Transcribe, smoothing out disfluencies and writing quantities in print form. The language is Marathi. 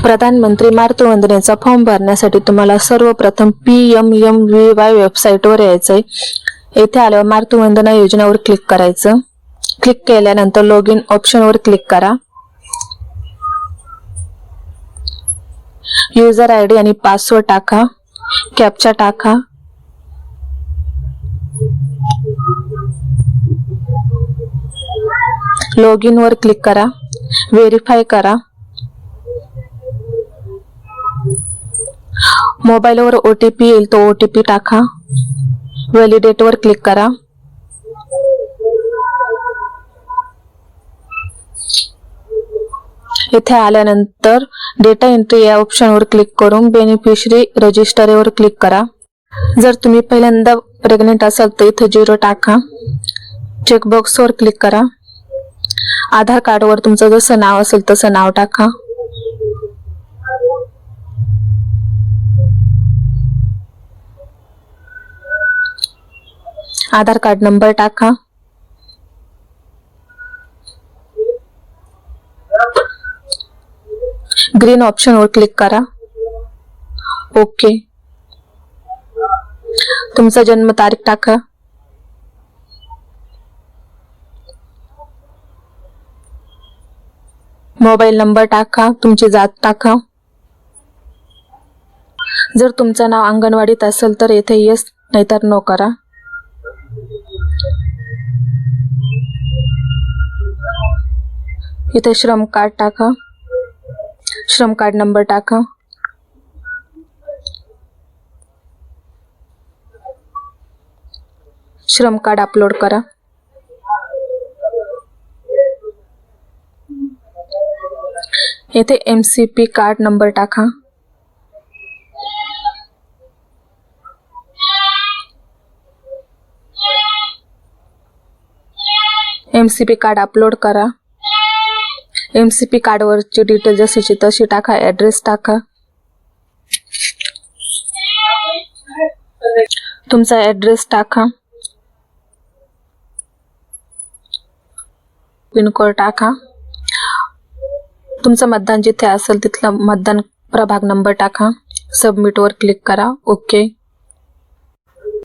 प्रधानमंत्री मातृवंदनेचा फॉर्म भरण्यासाठी तुम्हाला सर्वप्रथम PMMVY वेबसाईटवर यायचंय। येथे आल्यावर मातृवंदना योजनेवर क्लिक करायचं। क्लिक केल्यानंतर लॉग इन ऑप्शनवर क्लिक करा। यूजर आयडी आणि पासवर्ड टाका, कॅप्चा टाका। लॉग इन वर क्लिक करा, व्हेरीफाय करा। मोबाईलवर OTP येईल, तो OTP टाका। व्हॅलिडेट वर क्लिक करा। इथे आल्यानंतर डेटा एंट्री या ऑप्शनवर क्लिक करून बेनिफिशरी रजिस्टर वर क्लिक करा। जर तुम्ही पहिल्यांदा प्रेग्नेंट असाल तर इथे 0 टाका। चेकबॉक्स वर क्लिक करा। आधार कार्ड वर तुमचं जसं नाव असेल तसं नाव टाका। आधार कार्ड नंबर टाका। ग्रीन ऑप्शन वर क्लिक करा, ओके। तुमचा जन्म तारीख टाका। मोबाईल नंबर टाका, तुमची जात टाका। जर तुमचं नाव अंगणवाडीत असेल तर येथे येस नाहीतर नो करा। इथे श्रम कार्ड टाका, श्रम कार्ड नंबर टाका। श्रम कार्ड अपलोड करा। येथे MCP कार्ड नंबर टाका। MCP कार्ड अपलोड करा। MCP कार्ड वरची डिटेल जशीची तशी टाका, ऍड्रेस टाका। तुमचा ऍड्रेस टाका, पिनकोड टाका। तुमचं मतदान जिथे असेल तिथला मतदान प्रभाग नंबर टाका। सबमिट वर क्लिक करा, ओके।